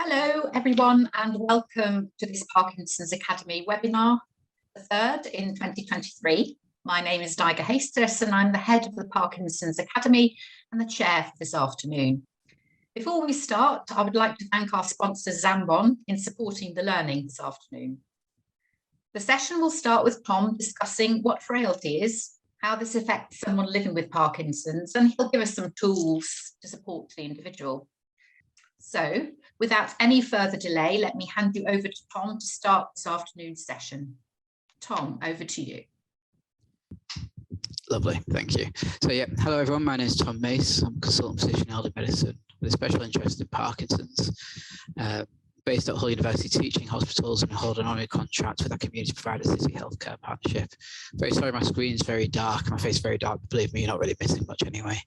Hello everyone and welcome to this Parkinson's Academy webinar, the third in 2023. My name is Diga Hastess and I'm the head of the Parkinson's Academy and the chair for this afternoon. Before we start, I would like to thank our sponsor Zambon in supporting the learning this afternoon. The session will start with Tom discussing what frailty is, how this affects someone living with Parkinson's, and he'll give us some tools to support the individual. So, without any further delay, let me hand you over to Tom to start this afternoon's session. Tom, over to you. Lovely, thank you. So yeah, hello everyone, my name is Tom Mace. I'm a consultant physician in elderly medicine with a special interest in Parkinson's, based at Hull University teaching hospitals and hold an honorary contract with our community provider City Healthcare Partnership. Very sorry, my screen's very dark, my face is very dark, believe me, you're not really missing much anyway.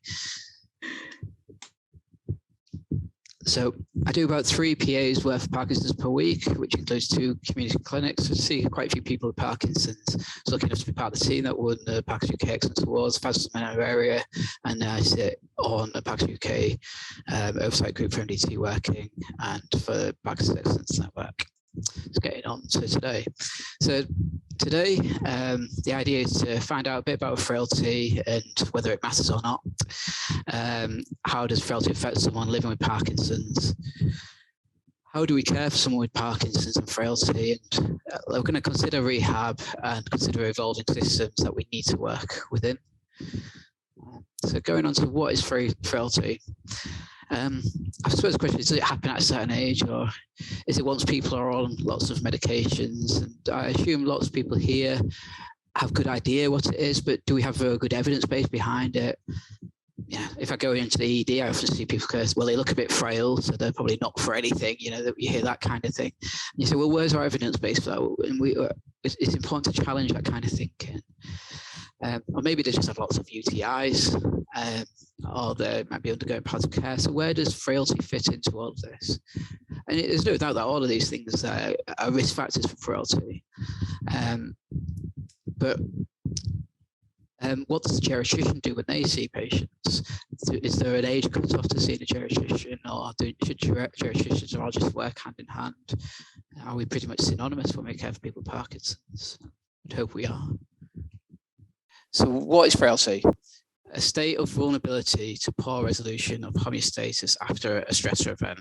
So I do about 3 PAs worth of Parkinson's per week, which includes 2 community clinics. I see quite a few people with Parkinson's. I was lucky enough to be part of the team that won the Parkinson's UK Excellence Awards, fastest in our area, and I sit on the Parkinson's UK oversight group for MDT working and for the Parkinson's Excellence Network. Let's get it on to today. So today, the idea is to find out a bit about frailty and whether it matters or not. How does frailty affect someone living with Parkinson's? How do we care for someone with Parkinson's and frailty? And we're going to consider rehab and consider evolving systems that we need to work within. So going on to what is frailty? I suppose the question is, does it happen at a certain age, or is it once people are on lots of medications? And I assume lots of people here have a good idea what it is, but do we have a good evidence base behind it? Yeah, if I go into the ED, I often see people go, well, they look a bit frail, so they're probably not for anything, you know, that you hear that kind of thing. And you say, well, where's our evidence base for that? And it's important to challenge that kind of thinking. Or maybe they just have lots of UTIs, or they might be undergoing palliative care. So where does frailty fit into all of this? And there's no doubt that all of these things are risk factors for frailty. But what does a geriatrician do when they see patients? Is there an age cut-off to seeing a geriatrician, or should geriatricians all just work hand in hand? Are we pretty much synonymous when we care for people with Parkinson's? I'd hope we are. So what is frailty? A state of vulnerability to poor resolution of homeostasis after a stressor event,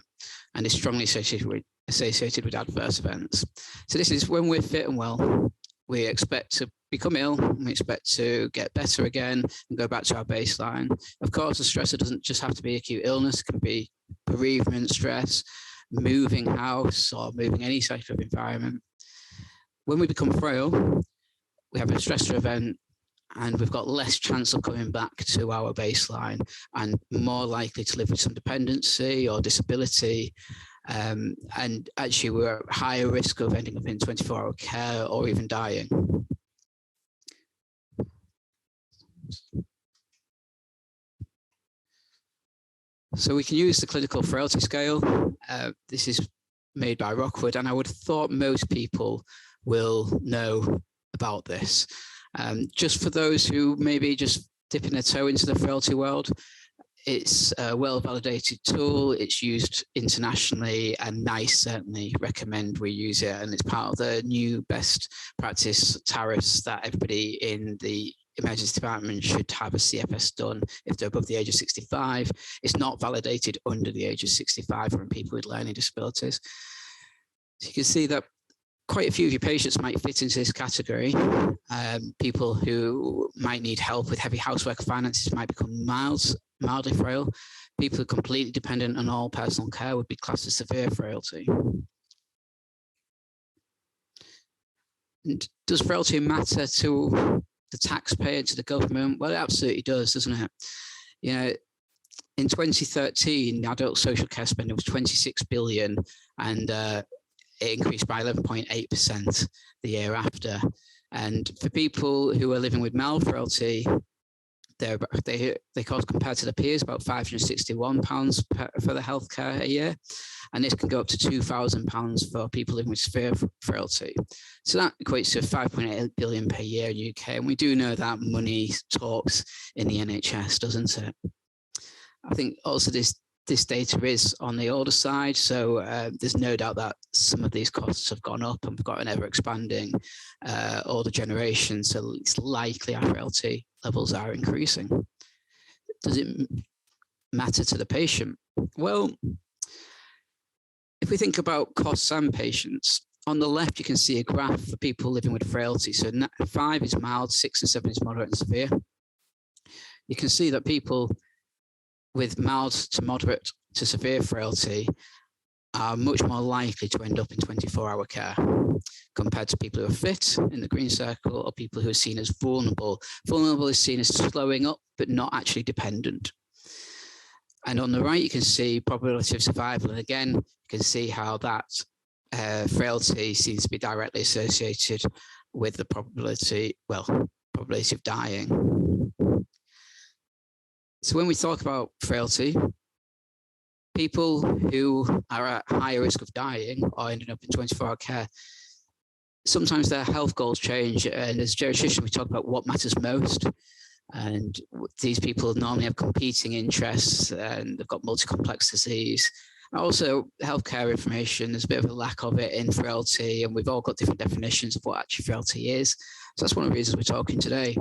and is strongly associated with adverse events. So this is when we're fit and well, we expect to become ill, we expect to get better again and go back to our baseline. Of course, the stressor doesn't just have to be acute illness, it can be bereavement, stress, moving house, or moving any type of environment. When we become frail, we have a stressor event, and we've got less chance of coming back to our baseline and more likely to live with some dependency or disability. And actually, we're at higher risk of ending up in 24-hour care or even dying. So we can use the clinical frailty scale. This is made by Rockwood, and I would have thought most people will know about this. Just for those who maybe just dipping their toe into the frailty world, it's a well-validated tool. It's used internationally, and NICE certainly recommend we use it. And it's part of the new best practice tariffs that everybody in the emergency department should have a CFS done if they're above the age of 65. It's not validated under the age of 65 for people with learning disabilities. So you can see that quite a few of your patients might fit into this category. People who might need help with heavy housework finances might become mildly frail. People who are completely dependent on all personal care would be classed as severe frailty. And does frailty matter to the taxpayer, to the government? Well, it absolutely does, doesn't it? You know, in 2013, the adult social care spending was 26 billion, and it increased by 11.8% the year after. And for people who are living with mild frailty, they cost, compared to their peers, about £561 for the healthcare a year, and this can go up to £2,000 for people living with severe frailty. So that equates to 5.8 billion per year in the UK, and we do know that money talks in the NHS, doesn't it? I think also this this data is on the older side, so there's no doubt that some of these costs have gone up, and we've got an ever-expanding older generation, so it's likely our frailty levels are increasing. Does it matter to the patient? Well, if we think about costs and patients, on the left you can see a graph for people living with frailty. So 5 is mild, 6 and 7 is moderate and severe. You can see that people with mild to moderate to severe frailty are much more likely to end up in 24-hour care compared to people who are fit in the green circle, or people who are seen as vulnerable. Vulnerable is seen as slowing up, but not actually dependent. And on the right, you can see probability of survival. And again, you can see how that frailty seems to be directly associated with the probability of dying. So when we talk about frailty, people who are at higher risk of dying or ending up in 24-hour care, sometimes their health goals change. And as geriatricians, we talk about what matters most. And these people normally have competing interests, and they've got multi-complex disease. Also, healthcare information, there's a bit of a lack of it in frailty, and we've all got different definitions of what actually frailty is. So that's one of the reasons we're talking today.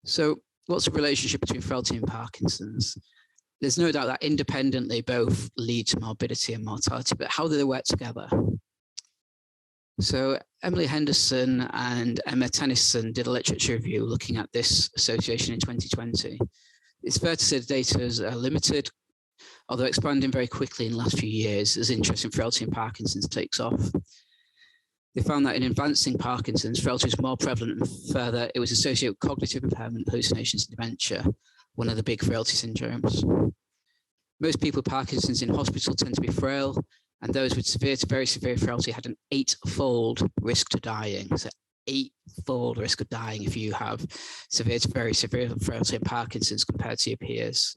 So what's the relationship between frailty and Parkinson's? There's no doubt that independently both lead to morbidity and mortality, but how do they work together? So Emily Henderson and Emma Tennyson did a literature review looking at this association in 2020. It's fair to say the data is limited, although expanding very quickly in the last few years as interest in frailty and Parkinson's takes off. They found that in advancing Parkinson's, frailty is more prevalent, and further, it was associated with cognitive impairment, hallucinations, and dementia, one of the big frailty syndromes. Most people with Parkinson's in hospital tend to be frail, and those with severe to very severe frailty had an 8-fold risk to dying. So 8-fold risk of dying if you have severe to very severe frailty and Parkinson's compared to your peers.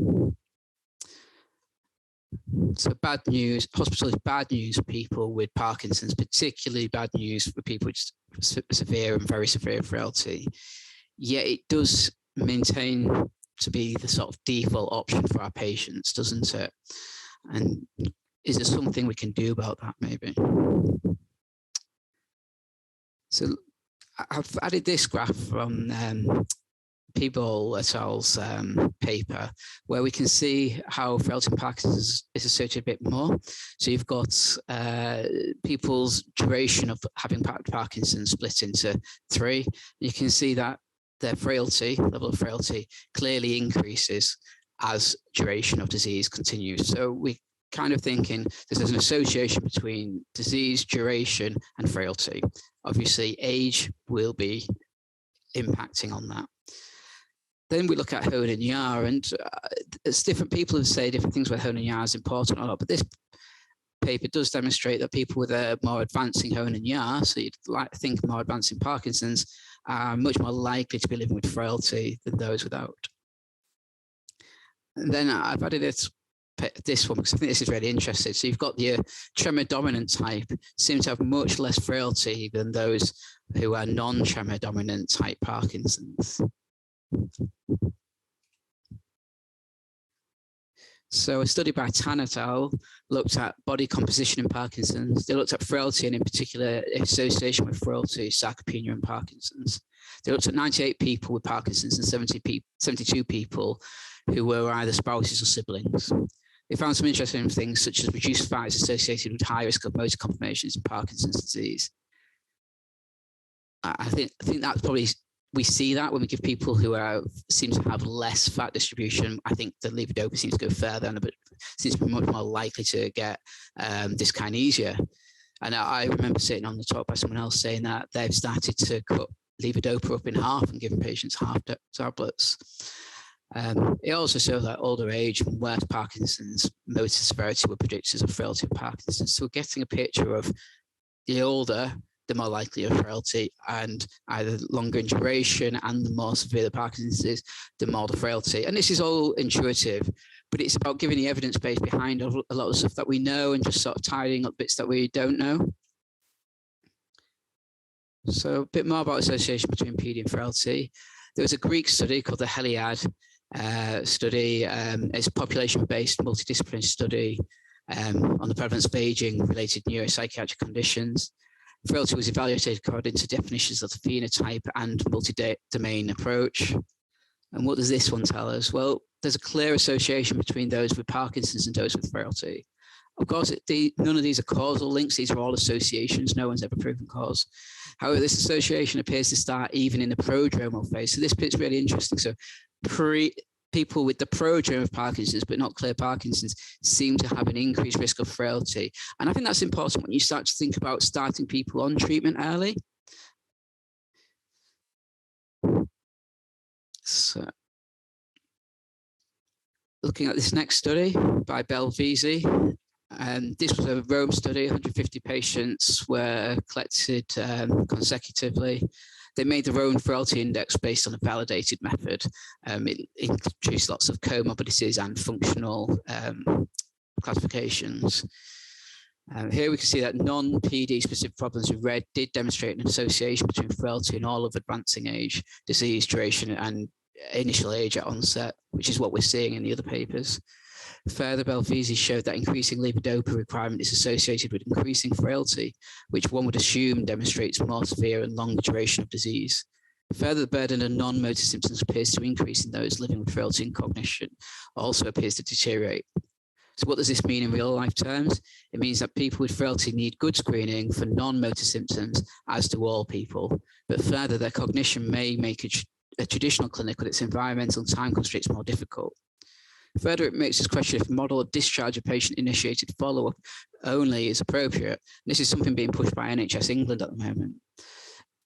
So bad news, hospital is bad news for people with Parkinson's, particularly bad news for people with severe and very severe frailty. Yet it does maintain to be the sort of default option for our patients, doesn't it? And is there something we can do about that maybe? So I've added this graph from Peeble et al.'s paper, where we can see how frailty and Parkinson's is associated a bit more. So you've got people's duration of having Parkinson's split into 3. You can see that their frailty, level of frailty, clearly increases as duration of disease continues. So we kind of thinking there's an association between disease duration and frailty. Obviously, age will be impacting on that. Then we look at Hone and Yar, and it's different people who say different things whether Hone and Yar is important or not, but this paper does demonstrate that people with a more advancing Hone and Yar, so you'd like to think more advancing Parkinson's, are much more likely to be living with frailty than those without. And then I've added this one because I think this is really interesting. So you've got the tremor dominant type seem to have much less frailty than those who are non-tremor dominant type Parkinson's. So a study by Tan et al. Looked at body composition in Parkinson's. They looked at frailty and in particular association with frailty, sarcopenia and Parkinson's. They looked at 98 people with Parkinson's and 72 people who were either spouses or siblings. They found some interesting things such as reduced fat is associated with high risk of motor complications in Parkinson's disease. I think that's probably, we see that when we give people who seem to have less fat distribution. I think the levodopa seems to go further and seems to be much more likely to get dyskinesia. And I remember sitting on the talk by someone else saying that they've started to cut levodopa up in half and giving patients half tablets. It also shows that older age and worse Parkinson's motor severity were predictors of frailty and Parkinson's. So we're getting a picture of the older, the more likely of frailty, and either longer in duration and the more severe the Parkinson's is, the more the frailty. And this is all intuitive, but it's about giving the evidence base behind a lot of stuff that we know and just sort of tidying up bits that we don't know. So a bit more about association between PD and frailty. There was a Greek study called the Heliad. study. It's a population-based multidisciplinary study on the prevalence of aging-related neuropsychiatric conditions. Frailty was evaluated according to definitions of the phenotype and multi-domain approach. And what does this one tell us? Well, there's a clear association between those with Parkinson's and those with frailty. Of course, none of these are causal links. These are all associations. No one's ever proven cause. However, this association appears to start even in the prodromal phase. So this bit's really interesting. So people with the prodrome of Parkinson's, but not clear Parkinson's, seem to have an increased risk of frailty. And I think that's important when you start to think about starting people on treatment early. So, looking at this next study by Belvisi, this was a Rome study. 150 patients were collected consecutively. They made their own frailty index based on a validated method. It introduced lots of comorbidities and functional classifications. Here we can see that non-PD specific problems in red did demonstrate an association between frailty and all of advancing age, disease duration, and initial age at onset, which is what we're seeing in the other papers. Further, Belvisi showed that increasing levodopa requirement is associated with increasing frailty, which one would assume demonstrates more severe and longer duration of disease. Further, the burden of non-motor symptoms appears to increase in those living with frailty, and cognition also appears to deteriorate. So what does this mean in real life terms? It means that people with frailty need good screening for non-motor symptoms, as do all people. But further, their cognition may make a traditional clinic with its environmental and time constraints more difficult. Further, it makes us question if a model of discharge of patient-initiated follow-up only is appropriate. This is something being pushed by NHS England at the moment.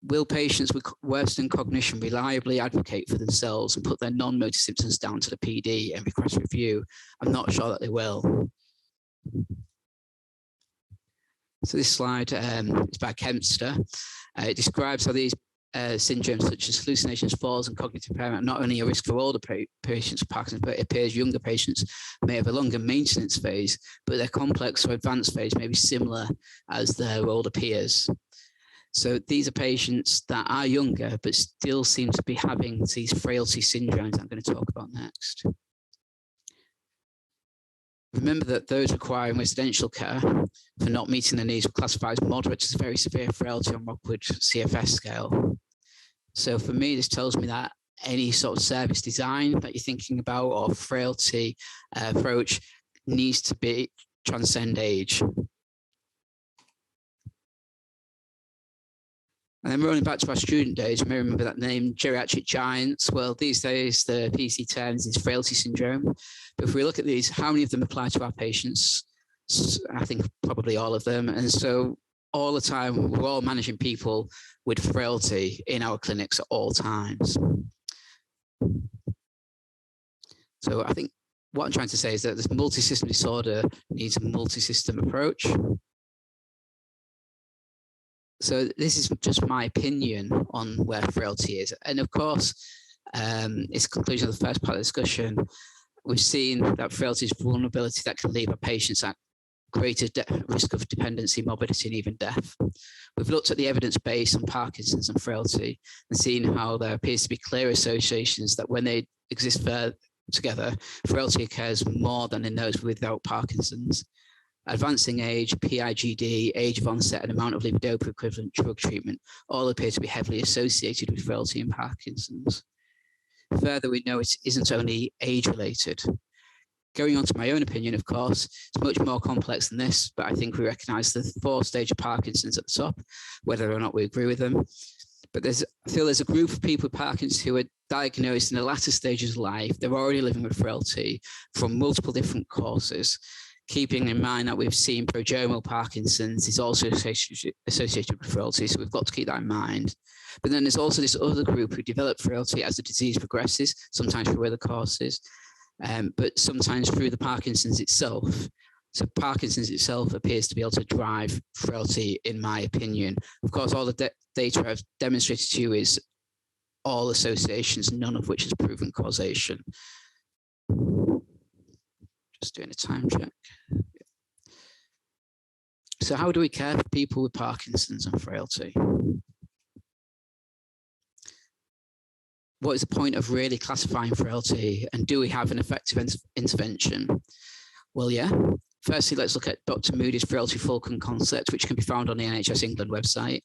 Will patients with worsening cognition reliably advocate for themselves and put their non-motor symptoms down to the PD and request review? I'm not sure that they will. So this slide is by Kempster. It describes how these syndromes such as hallucinations, falls, and cognitive impairment are not only a risk for older patients with Parkinson's, but it appears younger patients may have a longer maintenance phase, but their complex or advanced phase may be similar as their older peers. So these are patients that are younger, but still seem to be having these frailty syndromes I'm going to talk about next. Remember that those requiring residential care for not meeting the needs were classified as moderate to very severe frailty on Rockwood CFS scale. So for me, this tells me that any sort of service design that you're thinking about or frailty approach needs to transcend age. And then rolling back to our student days, you may remember that name, geriatric giants. Well, these days, the PC terms is frailty syndrome. But if we look at these, how many of them apply to our patients? I think probably all of them. And so all the time, we're all managing people with frailty in our clinics at all times. So I think what I'm trying to say is that this multi-system disorder needs a multi-system approach. So this is just my opinion on where frailty is. And of course, it's the conclusion of the first part of the discussion. We've seen that frailty is vulnerability that can leave our patients at greater risk of dependency, morbidity, and even death. We've looked at the evidence base on Parkinson's and frailty and seen how there appears to be clear associations that when they exist together, frailty occurs more than in those without Parkinson's. Advancing age, PIGD, age of onset, and amount of levodopa equivalent drug treatment all appear to be heavily associated with frailty and Parkinson's. Further, we know it isn't only age-related. Going on to my own opinion, of course, it's much more complex than this, but I think we recognise the 4-stage of Parkinson's at the top, whether or not we agree with them. But I feel there's a group of people with Parkinson's who are diagnosed in the latter stages of life. They're already living with frailty from multiple different causes. Keeping in mind that we've seen prodromal Parkinson's is also associated with frailty, so we've got to keep that in mind. But then there's also this other group who develop frailty as the disease progresses, sometimes through other causes, but sometimes through the Parkinson's itself. So Parkinson's itself appears to be able to drive frailty, in my opinion. Of course, all the data I've demonstrated to you is all associations, none of which is proven causation. Just doing a time check. So how do we care for people with Parkinson's and frailty? what is the point of really classifying frailty, and do we have an effective intervention? Well, yeah. Firstly, let's look at Dr. Moody's Frailty Fulcrum concept, which can be found on the NHS England website.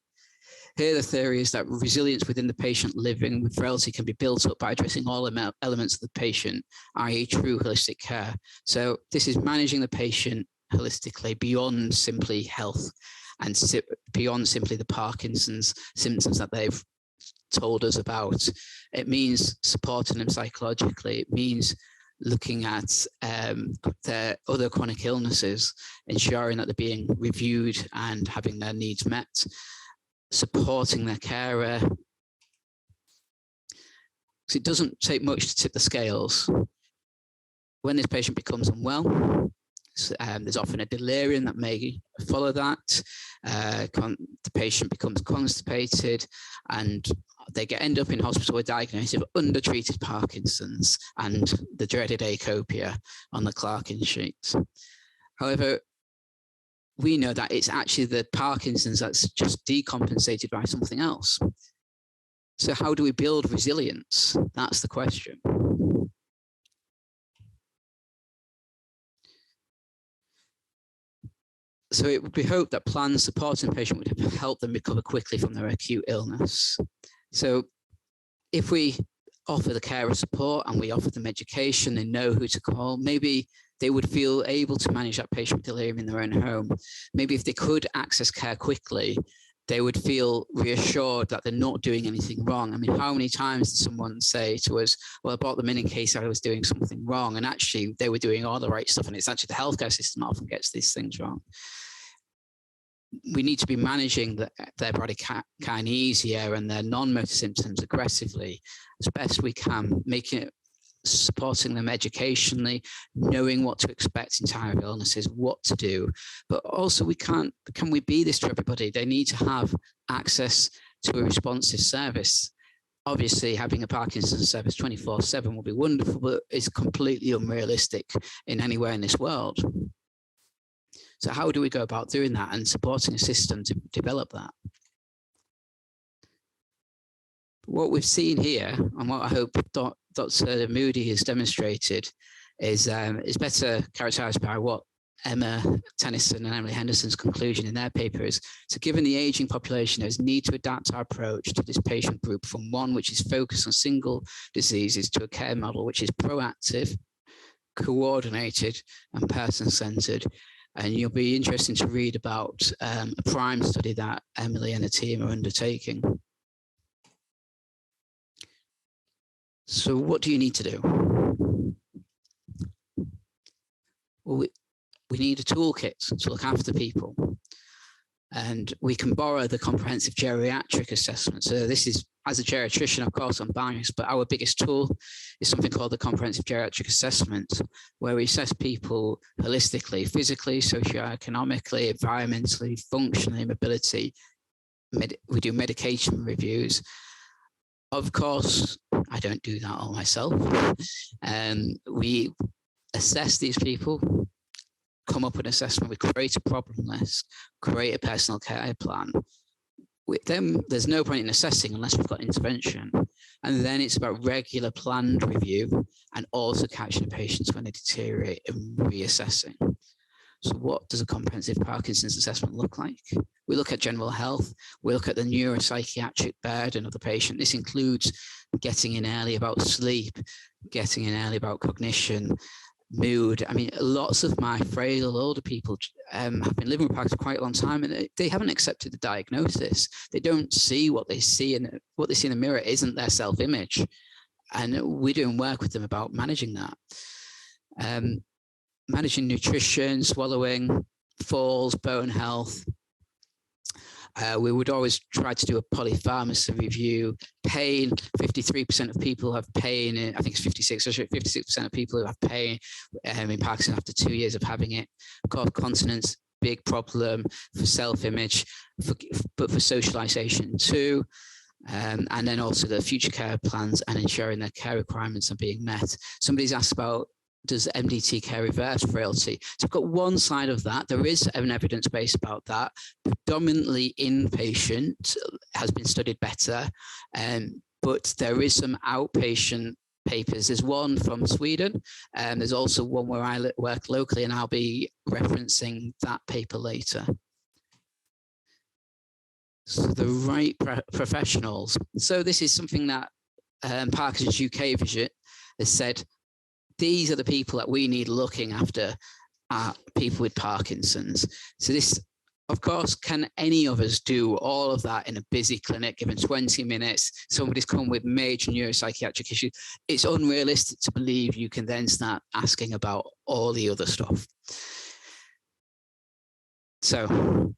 Here, the theory is that resilience within the patient living with frailty can be built up by addressing all elements of the patient, i.e. true holistic care. So this is managing the patient holistically beyond simply health and beyond simply the Parkinson's symptoms that they've told us about. It means supporting them psychologically. It means looking at their other chronic illnesses, ensuring that they're being reviewed and having their needs met, supporting their carer. So it doesn't take much to tip the scales. When this patient becomes unwell, there's often a delirium that may follow that. The patient becomes constipated, and they end up in hospital with diagnosis of undertreated Parkinson's and the dreaded acopia on the Clarkin sheet. However, we know that it's actually the Parkinson's that's just decompensated by something else. So how do we build resilience? That's the question. So it would be hoped that plans supporting the patient would help them recover quickly from their acute illness. So if we offer the carer support and we offer them education, they know who to call, maybe they would feel able to manage that patient with delirium in their own home. Maybe if they could access care quickly, they would feel reassured that they're not doing anything wrong. I mean, how many times did someone say to us, well, I brought them in case I was doing something wrong, and actually they were doing all the right stuff, and it's actually the healthcare system that often gets these things wrong. We need to be managing their body kinesia and their non-motor symptoms aggressively as best we can, supporting them educationally, knowing what to expect in time of illnesses, what to do. But also can we be this to everybody? They need to have access to a responsive service. Obviously, having a Parkinson's service 24/7 will be wonderful, but it's completely unrealistic in anywhere in this world. So how do we go about doing that and supporting a system to develop that? What we've seen here, and what I hope Dr. Moody has demonstrated, is better characterized by what Emma Tennyson and Emily Henderson's conclusion in their paper is. So given the aging population, there's need to adapt our approach to this patient group from one which is focused on single diseases to a care model which is proactive, coordinated, and person-centered. And you'll be interested to read about a PRIME study that Emily and the team are undertaking. So what do you need to do? Well, we need a toolkit to look after people. And we can borrow the comprehensive geriatric assessment. So this is, as a geriatrician, of course, I'm biased, but our biggest tool is something called the comprehensive geriatric assessment, where we assess people holistically, physically, socioeconomically, environmentally, functionally, mobility. We do medication reviews. Of course, I don't do that all myself. We assess these people, come up with an assessment, we create a problem list, create a personal care plan. With them, there's no point in assessing unless we've got intervention. And then it's about regular planned review and also catching patients when they deteriorate and reassessing. So what does a comprehensive Parkinson's assessment look like? We look at general health, we look at the neuropsychiatric burden of the patient. This includes getting in early about sleep, getting in early about cognition, mood. I mean, lots of my frail older people have been living with Parkinson's for quite a long time, and they haven't accepted the diagnosis. They don't see what they see, and what they see in the mirror isn't their self-image. And we're doing work with them about managing that. Managing nutrition, swallowing, falls, bone health. We would always try to do a polypharmacy review. Pain, 53% of people have pain. I think it's 56% of people who have pain in Parkinson's after 2 years of having it. Cough, continence, big problem for self-image, but for socialization too. And then also the future care plans and ensuring their care requirements are being met. Somebody's asked about, does MDT care reverse frailty? So I've got one side of that. There is an evidence base about that. Predominantly inpatient has been studied better, but there is some outpatient papers. There's one from Sweden, and there's also one where I work locally, and I'll be referencing that paper later. So the right professionals. So this is something that Parkinson's UK Vision has said, these are the people that we need looking after people with Parkinson's. So this, of course, can any of us do all of that in a busy clinic, given 20 minutes, somebody's come with major neuropsychiatric issues? It's unrealistic to believe you can then start asking about all the other stuff. So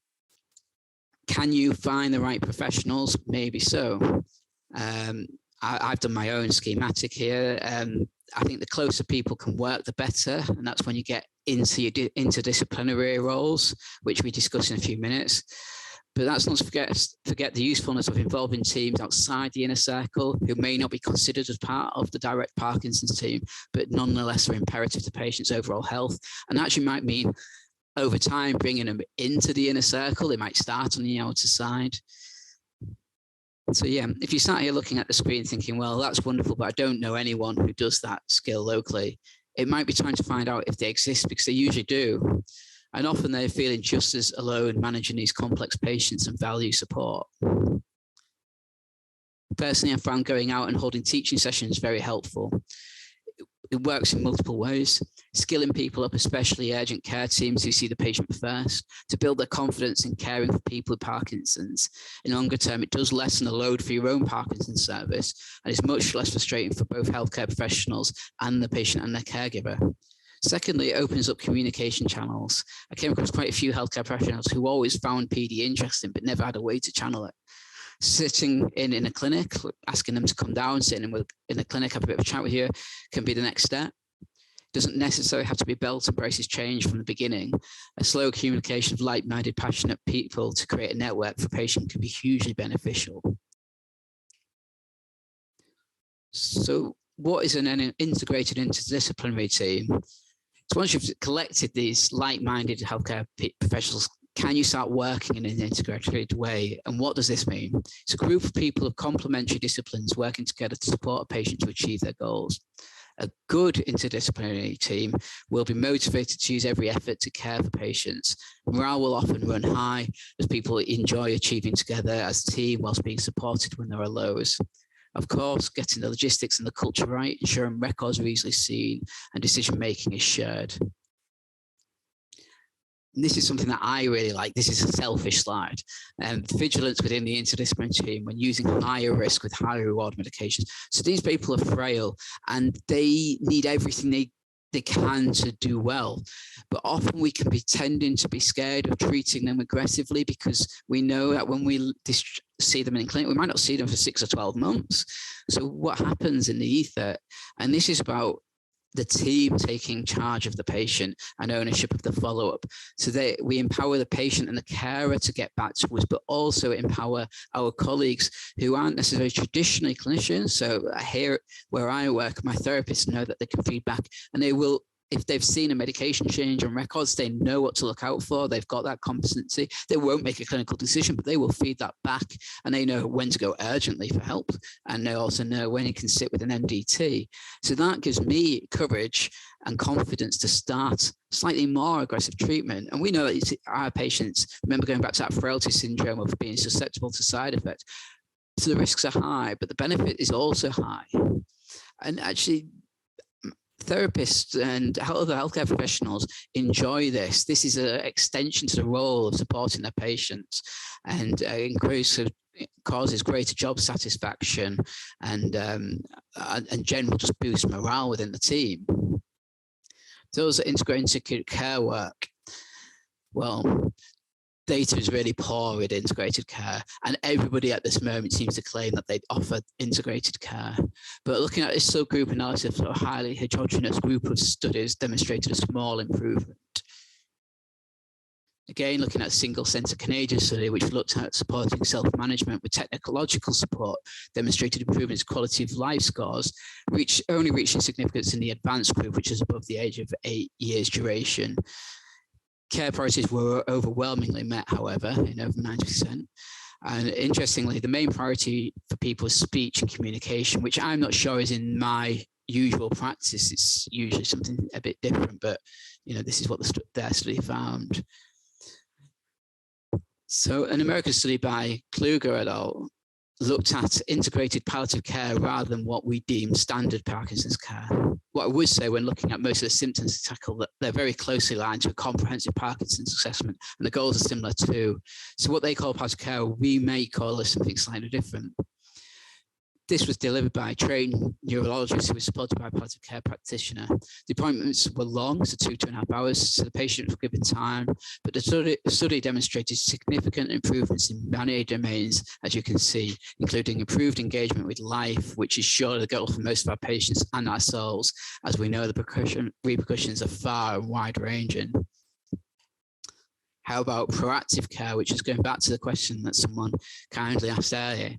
can you find the right professionals? Maybe so. I've done my own schematic here. I think the closer people can work, the better. And that's when you get into your interdisciplinary roles, which we discuss in a few minutes. But that's not to forget the usefulness of involving teams outside the inner circle who may not be considered as part of the direct Parkinson's team, but nonetheless are imperative to patients' overall health. And actually might mean over time bringing them into the inner circle. They might start on the outer side. So yeah, if you sat here looking at the screen thinking, well, that's wonderful, but I don't know anyone who does that skill locally, it might be time to find out if they exist, because they usually do. And often they're feeling just as alone managing these complex patients and value support. Personally, I found going out and holding teaching sessions very helpful. It works in multiple ways, skilling people up, especially urgent care teams who see the patient first, to build their confidence in caring for people with Parkinson's. In the longer term, it does lessen the load for your own Parkinson's service and is much less frustrating for both healthcare professionals and the patient and their caregiver. Secondly, it opens up communication channels. I came across quite a few healthcare professionals who always found PD interesting, but never had a way to channel it. Sitting in a clinic, asking them to come down, sitting in a clinic, have a bit of a chat with you, can be the next step. It doesn't necessarily have to be belt and braces change from the beginning. A slow communication of like-minded, passionate people to create a network for patients can be hugely beneficial. So what is an integrated interdisciplinary team? So once you've collected these like-minded healthcare professionals, can you start working in an integrated way? And what does this mean? It's a group of people of complementary disciplines working together to support a patient to achieve their goals. A good interdisciplinary team will be motivated to use every effort to care for patients. Morale will often run high as people enjoy achieving together as a team whilst being supported when there are lows. Of course, getting the logistics and the culture right, ensuring records are easily seen and decision-making is shared. And this is something that I really like. This is a selfish slide. Vigilance within the interdisciplinary team when using higher risk with higher reward medications. So these people are frail and they need everything they can to do well. But often we can be tending to be scared of treating them aggressively because we know that when we see them in clinic, we might not see them for 6 or 12 months. So what happens in the ether? And this is about the team taking charge of the patient and ownership of the follow-up. So we empower the patient and the carer to get back to us, but also empower our colleagues who aren't necessarily traditionally clinicians. So here where I work, my therapists know that they can feed back and they will, if they've seen a medication change on records, they know what to look out for. They've got that competency. They won't make a clinical decision, but they will feed that back and they know when to go urgently for help. And they also know when you can sit with an MDT. So that gives me courage and confidence to start slightly more aggressive treatment. And we know that our patients, remember going back to that frailty syndrome of being susceptible to side effects. So the risks are high, but the benefit is also high. And actually, therapists and other healthcare professionals enjoy this. This is an extension to the role of supporting their patients and causes greater job satisfaction and general just boost morale within the team. Those that integrate into care work, well, data is really poor with integrated care, and everybody at this moment seems to claim that they offer integrated care. But looking at this subgroup analysis of a highly heterogeneous group of studies demonstrated a small improvement. Again, looking at a single centre Canadian study, which looked at supporting self-management with technological support, demonstrated improvements in quality of life scores, only reaching significance in the advanced group, which is above the age of 8 years duration. Care priorities were overwhelmingly met, however, in over 90%. And interestingly, the main priority for people is speech and communication, which I'm not sure is in my usual practice. It's usually something a bit different, but this is what their study found. So an American study by Kluger et al. Looked at integrated palliative care rather than what we deem standard Parkinson's care. What I would say when looking at most of the symptoms to tackle, that they're very closely aligned to a comprehensive Parkinson's assessment, and the goals are similar too. So what they call palliative care, we may call it something slightly different. This was delivered by a trained neurologist who was supported by a palliative care practitioner. The appointments were long, so 2.5 hours, so the patient was given time, but the study demonstrated significant improvements in many domains, as you can see, including improved engagement with life, which is surely the goal for most of our patients and ourselves, as we know the repercussions are far and wide-ranging. How about proactive care, which is going back to the question that someone kindly asked earlier.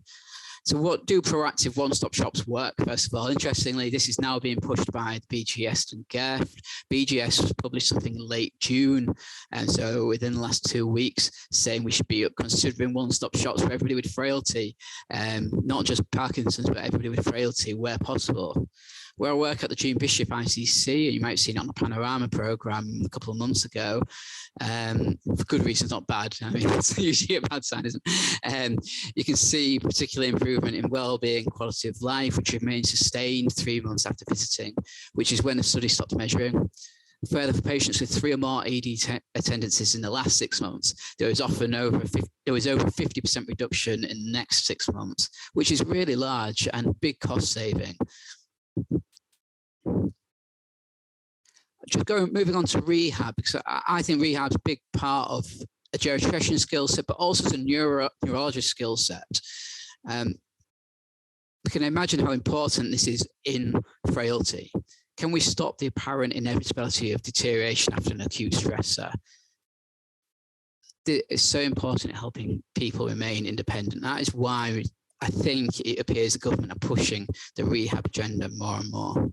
So what do proactive one-stop shops work? First of all, interestingly, this is now being pushed by the BGS and GERF. BGS published something late June, and so within the last 2 weeks, saying we should be considering one-stop shops for everybody with frailty, not just Parkinson's, but everybody with frailty where possible. Where I work at the Jean Bishop ICC, and you might have seen it on the Panorama programme a couple of months ago, for good reasons, not bad. I mean, it's usually a bad sign, isn't it? You can see particular improvement in well-being, quality of life, which remains sustained 3 months after visiting, which is when the study stopped measuring. Further, for patients with 3 or more ED attendances in the last 6 months, there was over 50% reduction in the next 6 months, which is really large and big cost saving. Moving on to rehab, because I think rehab is a big part of a geriatrician skill set, but also a neurologist skill set. We can imagine how important this is in frailty. Can we stop the apparent inevitability of deterioration after an acute stressor? It's so important in helping people remain independent. That is why I think it appears the government are pushing the rehab agenda more and more.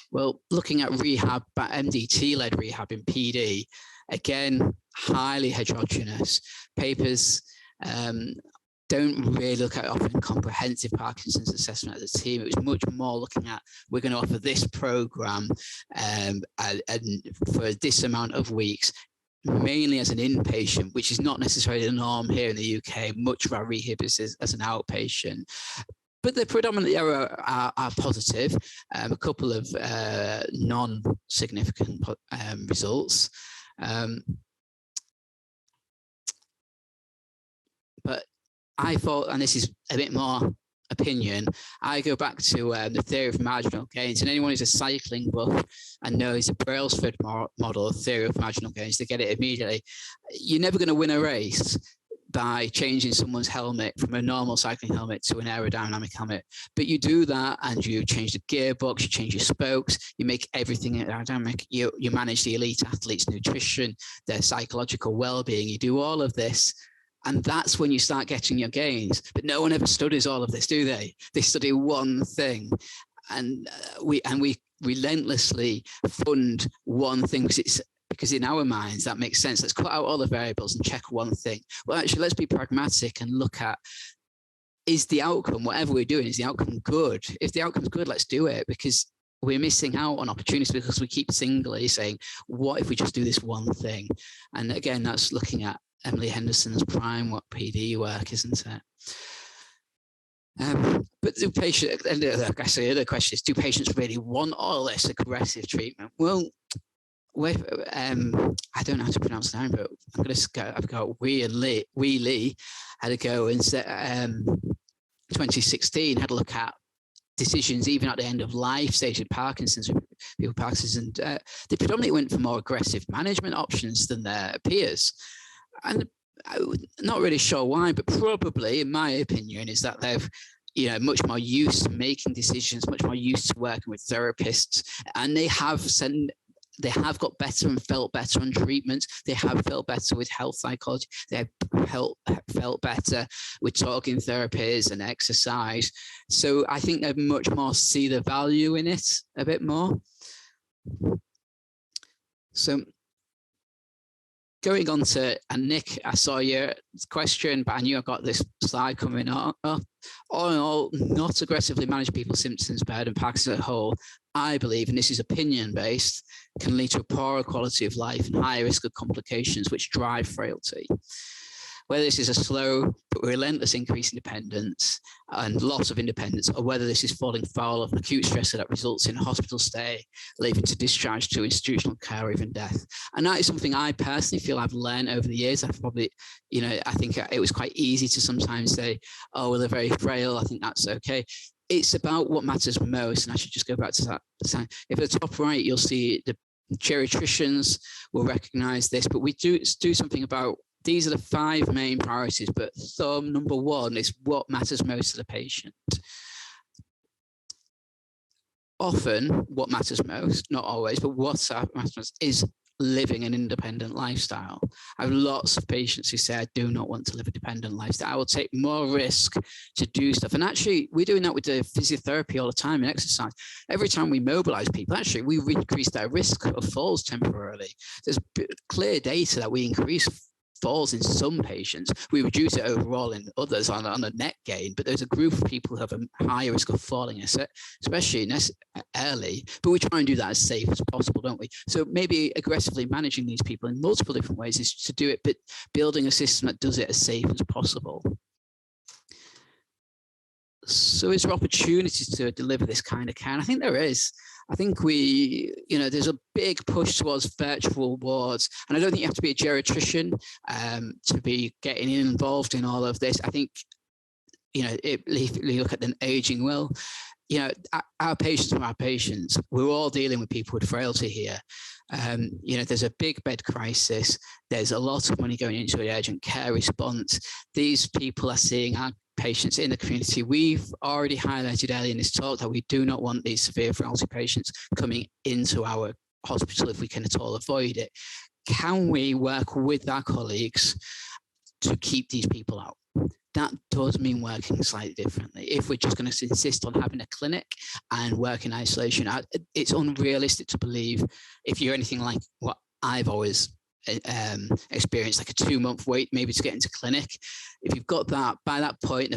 Well, looking at rehab, MDT-led rehab in PD, again, highly heterogeneous. Papers don't really look at offering comprehensive Parkinson's assessment as a team. It was much more looking at, we're going to offer this program and for this amount of weeks, mainly as an inpatient, which is not necessarily the norm here in the UK. Much of our rehab is as an outpatient. But they predominantly are positive, a couple of non-significant results. But I thought, and this is a bit more opinion, I go back to the theory of marginal gains, and anyone who's a cycling buff and knows the Brailsford model of theory of marginal gains, they get it immediately. You're never going to win a race by changing someone's helmet from a normal cycling helmet to an aerodynamic helmet. But you do that and you change the gearbox, you change your spokes, you make everything aerodynamic, you manage the elite athletes' nutrition, their psychological well-being, you do all of this. And that's when you start getting your gains. But no one ever studies all of this, do they? They study one thing. And we relentlessly fund one thing because in our minds, that makes sense. Let's cut out all the variables and check one thing. Well, actually, let's be pragmatic and look at, is the outcome, whatever we're doing, is the outcome good? If the outcome's good, let's do it, because we're missing out on opportunities because we keep singly saying, what if we just do this one thing? And again, that's looking at Emily Henderson's prime PD work, isn't it? But do patients, and I guess the other question is, do patients really want all this aggressive treatment? Well, I don't know how to pronounce the name, but I'm going to go. I've got Wee Lee had a go in 2016, had a look at decisions even at the end of life stage of Parkinson's, people with Parkinson's, and they predominantly went for more aggressive management options than their peers. And I'm not really sure why, but probably, in my opinion, is that they've much more used to making decisions, much more used to working with therapists, and they have got better and felt better on treatment. They have felt better with health psychology. They have felt better with talking therapies and exercise. So I think they much more see the value in it a bit more. So going on to, and Nick, I saw your question, but I knew I got this slide coming up. All in all, not aggressively manage people's symptoms better than Parkinson's as a whole, I believe, and this is opinion-based, can lead to a poorer quality of life and higher risk of complications which drive frailty. Whether this is a slow but relentless increase in dependence and loss of independence, or whether this is falling foul of an acute stressor that results in a hospital stay, leading to discharge to institutional care or even death. And that is something I personally feel I've learned over the years. I've probably, I think it was quite easy to sometimes say, oh, well, they're very frail, I think that's okay. It's about what matters most. And I should just go back to that. If at the top right, you'll see the geriatricians will recognize this, but we do something about. These are the 5 main priorities, but number 1 is what matters most to the patient. Often, what matters most, not always, but what matters most is living an independent lifestyle. I have lots of patients who say, I do not want to live a dependent lifestyle. I will take more risk to do stuff. And actually, we're doing that with the physiotherapy all the time and exercise. Every time we mobilize people, actually, we increase their risk of falls temporarily. There's clear data that we increase falls in some patients, we reduce it overall in others on a net gain, but there's a group of people who have a higher risk of falling, especially early, but we try and do that as safe as possible, don't we? So maybe aggressively managing these people in multiple different ways is to do it, but building a system that does it as safe as possible. So is there opportunities to deliver this kind of care? And I think there is. I think there's a big push towards virtual wards, and I don't think you have to be a geriatrician to be getting involved in all of this. I think, if you look at the aging will, our patients are our patients. We're all dealing with people with frailty here. There's a big bed crisis. There's a lot of money going into the urgent care response. These people are seeing our patients in the community. We've already highlighted earlier in this talk that we do not want these severe frailty patients coming into our hospital if we can at all avoid it. Can we work with our colleagues to keep these people out? That does mean working slightly differently. If we're just going to insist on having a clinic and work in isolation, it's unrealistic to believe, if you're anything like what I've always experienced, like a 2-month wait maybe to get into clinic. If you've got that, by that point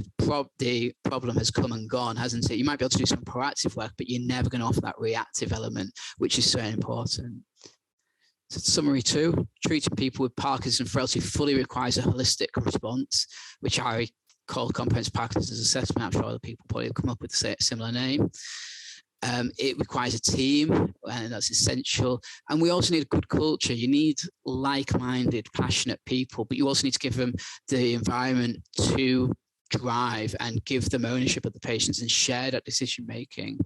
the problem has come and gone, hasn't it? You might be able to do some proactive work, but you're never going to offer that reactive element, which is so important. So summary 2, treating people with Parkinson's frailty fully requires a holistic response, which I call comprehensive Parkinson's assessment. I'm sure other people probably have come up with a similar name. It requires a team, and that's essential. And we also need a good culture. You need like-minded, passionate people, but you also need to give them the environment to drive and give them ownership of the patients and share that decision-making.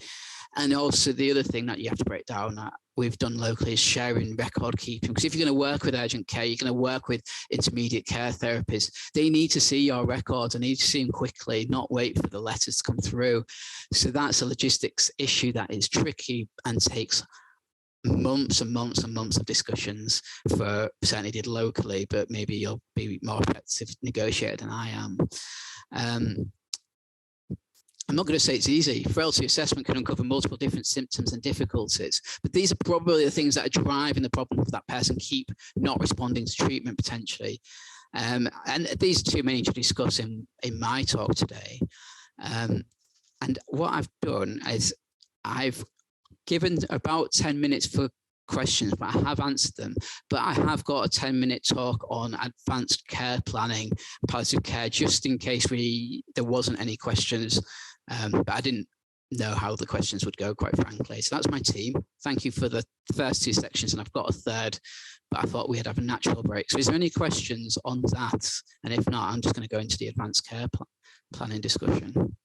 And also the other thing that you have to break down that we've done locally is sharing record keeping. Because if you're going to work with urgent care, you're going to work with intermediate care therapists. They need to see your records. They need to see them quickly, not wait for the letters to come through. So that's a logistics issue that is tricky and takes months and months and months of discussions for certainly did locally, but maybe you'll be more effective negotiator than I am. I'm not going to say it's easy. Frailty assessment can uncover multiple different symptoms and difficulties, but these are probably the things that are driving the problem of that person keep not responding to treatment potentially. And these are too many to discuss in my talk today. And what I've done is I've given about 10 minutes for questions, but I have answered them. But I have got a 10-minute talk on advanced care planning, palliative care, just in case there wasn't any questions. But I didn't know how the questions would go, quite frankly. So that's my team. Thank you for the first 2 sections, and I've got a third, but I thought we'd have a natural break. So is there any questions on that? And if not, I'm just going to go into the advanced care planning discussion.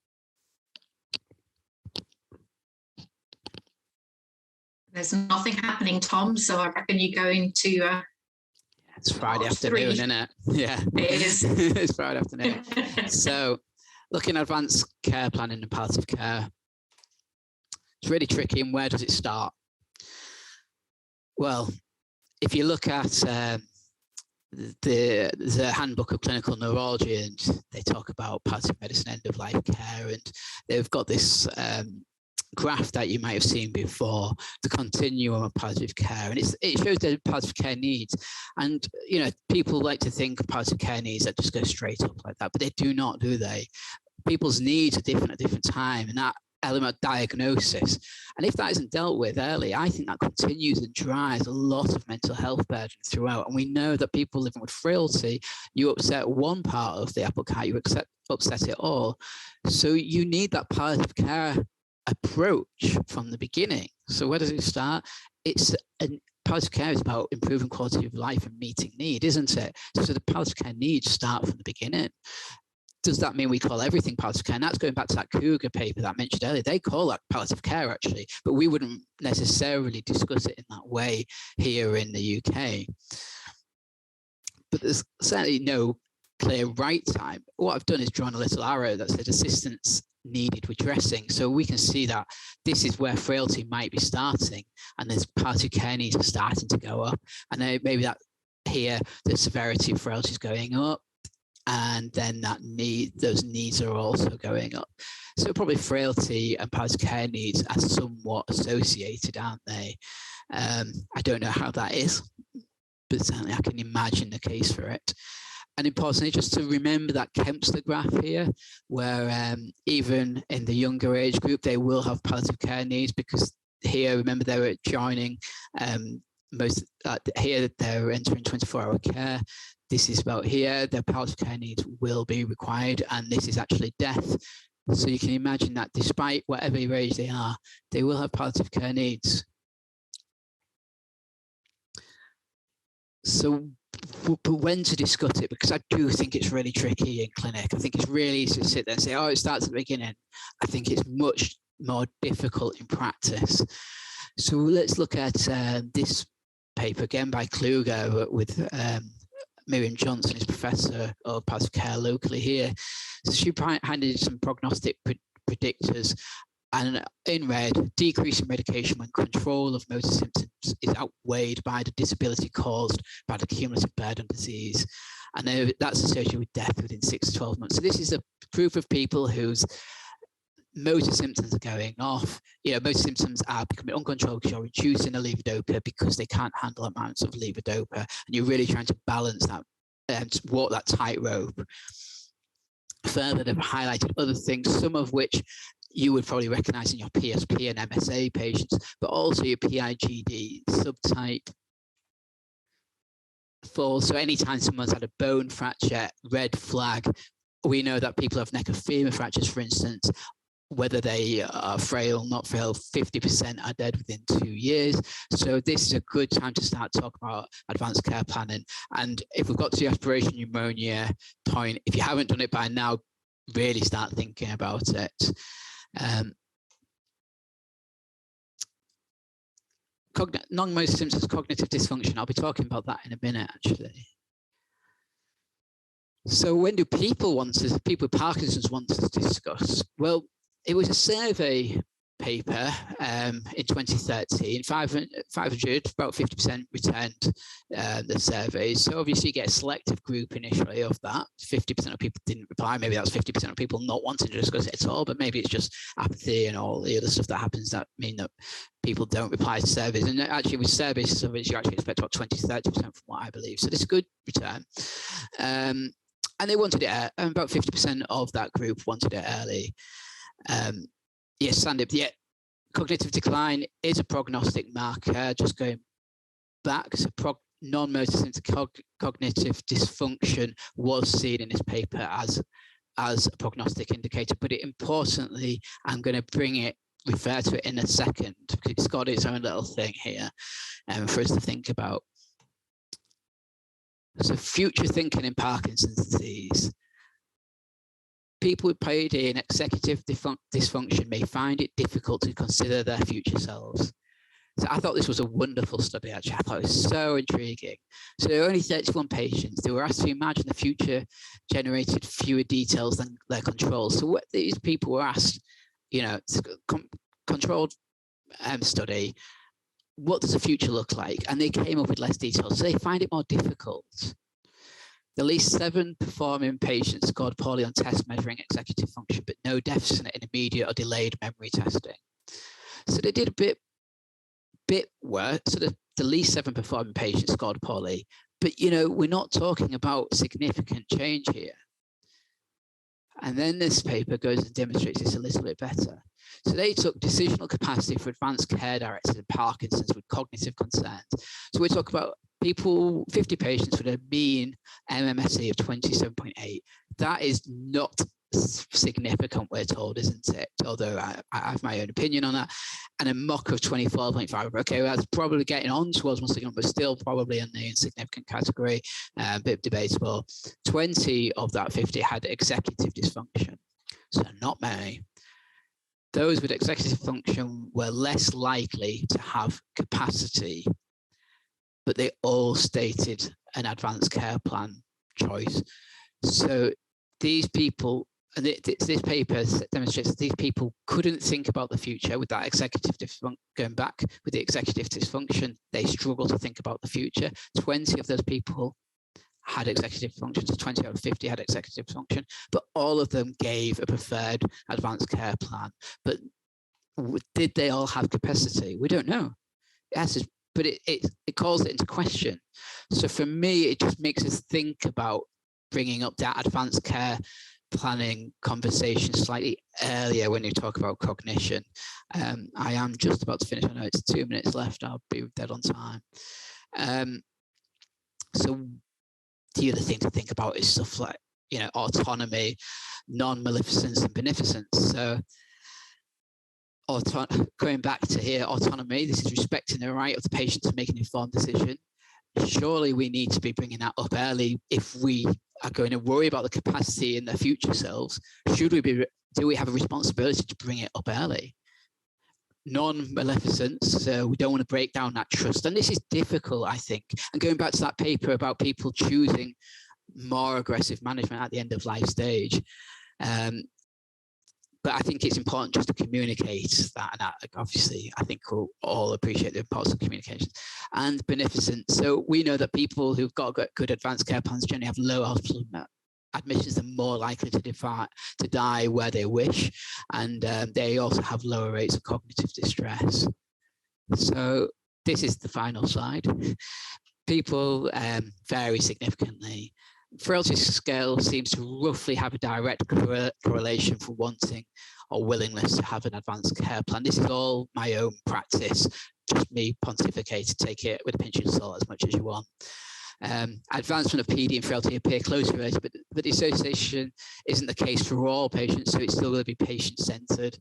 There's nothing happening, Tom, so I reckon you're going to... It's Friday afternoon, isn't it? Yeah, it is. It's Friday afternoon. So looking at advanced care planning and palliative care, it's really tricky. And where does it start? Well, if you look at the handbook of clinical neurology, and they talk about palliative medicine, end of life care, and they've got this graph that you might have seen before, the continuum of palliative care, and it shows their palliative care needs. And people like to think of palliative care needs that just go straight up like that, but they do not, do they? People's needs are different at different time, and that element of diagnosis, and if that isn't dealt with early, I think that continues and drives a lot of mental health burden throughout. And we know that people living with frailty, you upset one part of the apple cart, you upset it all. So you need that palliative care approach from the beginning. So where does it start? Palliative care is about improving quality of life and meeting need, isn't it? So the palliative care needs start from the beginning. Does that mean we call everything palliative care? And that's going back to that Cougar paper that I mentioned earlier. They call that palliative care, actually, but we wouldn't necessarily discuss it in that way here in the UK. But there's certainly no clear right time. What I've done is drawn a little arrow that said assistance needed with dressing. So we can see that this is where frailty might be starting, and there's palliative care needs are starting to go up. And maybe that here, the severity of frailty is going up, and then those needs are also going up. So probably frailty and palliative care needs are somewhat associated, aren't they? I don't know how that is, but certainly I can imagine the case for it. And importantly, just to remember that Kempster graph here, where even in the younger age group, they will have palliative care needs, because here, remember, they were joining here they're entering 24-hour care. This is about here, their palliative care needs will be required, and this is actually death. So you can imagine that despite whatever age they are, they will have palliative care needs. So, but when to discuss it, because I do think it's really tricky in clinic. I think it's really easy to sit there and say, oh, it starts at the beginning. I think it's much more difficult in practice. So let's look at this paper again by Kluger with Miriam Johnson is professor of palliative care locally here. So she handed some prognostic predictors, and in red, decrease in medication when control of motor symptoms is outweighed by the disability caused by the cumulative burden of disease. And that's associated with death within 6 to 12 months. So this is a group of people whose motor symptoms are going off. Motor symptoms are becoming uncontrolled because you're reducing the levodopa because they can't handle amounts of levodopa, and you're really trying to balance that and walk that tightrope. Further, they've highlighted other things, some of which you would probably recognize in your PSP and MSA patients, but also your PIGD subtype 4. So anytime someone's had a bone fracture, red flag. We know that people have neck of femur fractures, for instance, whether they are frail, not frail, 50% are dead within 2 years. So this is a good time to start talking about advanced care planning. And if we've got to the aspiration pneumonia point, if you haven't done it by now, really start thinking about it. Non-motor symptoms, cognitive dysfunction. I'll be talking about that in a minute, actually. So when do people with Parkinson's want to discuss? Well, it was a survey paper in 2013, 500, about 50% returned the surveys. So obviously you get a selective group initially of that. 50% of people didn't reply. Maybe that's 50% of people not wanting to discuss it at all, but maybe it's just apathy and all the other stuff that happens that mean that people don't reply to surveys. And actually with surveys, you actually expect about 20-30% from what I believe. So this is a good return. And they wanted it, about 50% of that group wanted it early. Yes, Sandeep, yeah, cognitive decline is a prognostic marker. Just going back, so non-motor symptom cognitive dysfunction was seen in this paper as a prognostic indicator, but importantly, I'm going to refer to it in a second, because it's got its own little thing here for us to think about. So future thinking in Parkinson's disease. People with PD and executive dysfunction may find it difficult to consider their future selves. So I thought this was a wonderful study, actually. I thought it was so intriguing. So there were only 31 patients. They were asked to imagine the future generated fewer details than their controls. So what these people were asked, controlled study, what does the future look like? And they came up with less details. So they find it more difficult. The least 7 performing patients scored poorly on tests measuring executive function, but no deficit in immediate or delayed memory testing. So they did a bit worse. So the least 7 performing patients scored poorly. But, you know, we're not talking about significant change here. And then this paper goes and demonstrates this a little bit better. So they took decisional capacity for advanced care directors in Parkinson's with cognitive concerns. So we're talking about people, 50 patients with a mean MMSE of 27.8. That is not significant, we're told, isn't it? Although I have my own opinion on that. And a mock of 24.5. Okay, well, that's probably getting on towards more significant, but still probably in the insignificant category, a bit debatable. 20 of that 50 had executive dysfunction, so not many. Those with executive function were less likely to have capacity, but they all stated an advanced care plan choice. So these people, and this paper demonstrates that these people couldn't think about the future with that executive dysfunction. Going back with the executive dysfunction, they struggle to think about the future. 20 of those people had executive function, so 20 out of 50 had executive function, but all of them gave a preferred advanced care plan. But did they all have capacity? We don't know. Yes, but it calls it into question. So for me, it just makes us think about bringing up that advanced care planning conversation slightly earlier when you talk about cognition. I am just about to finish. I know it's 2 minutes left. I'll be dead on time. So the other thing to think about is stuff like, you know, autonomy, non-maleficence and beneficence. So going back to here, autonomy, this is respecting the right of the patient to make an informed decision. Surely we need to be bringing that up early if we are going to worry about the capacity in their future selves. Do we have a responsibility to bring it up early? Non-maleficence, so we don't want to break down that trust. And this is difficult, I think. And going back to that paper about people choosing more aggressive management at the end of life stage. But I think it's important just to communicate that. And obviously, I think we'll all appreciate the importance of communication. And beneficence. So we know that people who've got good advanced care plans generally have low hospital admissions and more likely to die where they wish. And they also have lower rates of cognitive distress. So this is the final slide. People vary significantly. Frailty scale seems to roughly have a direct correlation for wanting or willingness to have an advanced care plan. This is all my own practice, just me pontificate, take it with a pinch of salt as much as you want. Advancement of PD and frailty appear closely related, but the association isn't the case for all patients, so it's still going to be patient-centered.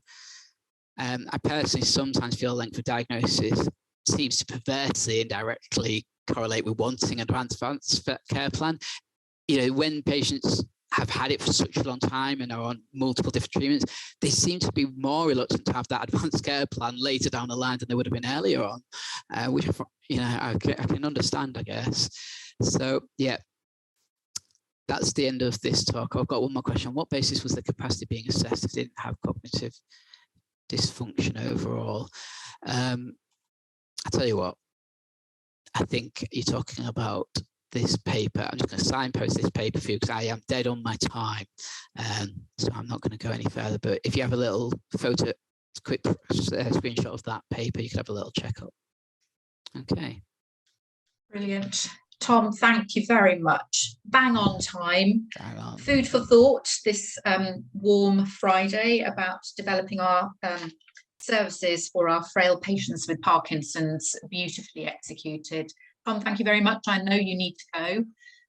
I personally sometimes feel length of diagnosis seems to perversely and directly correlate with wanting an advanced care plan. You know, when patients have had it for such a long time and are on multiple different treatments, they seem to be more reluctant to have that advanced care plan later down the line than they would have been earlier on, which, you know, I can understand, I guess. So, yeah, that's the end of this talk. I've got one more question. On what basis was the capacity being assessed if they didn't have cognitive dysfunction overall? I tell you what, I think you're talking about this paper. I'm just going to signpost this paper for you because I am dead on my time, so I'm not going to go any further. But if you have a little photo, quick screenshot of that paper, you could have a little checkup. Okay. Brilliant. Tom, thank you very much. Bang on time. Bang on. Food for thought this warm Friday about developing our services for our frail patients with Parkinson's, beautifully executed. Tom, thank you very much. I know you need to go.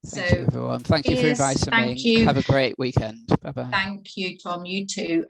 Thank you, everyone. Thank you for inviting me. Thank you. Have a great weekend. Bye-bye. Thank you, Tom. You too.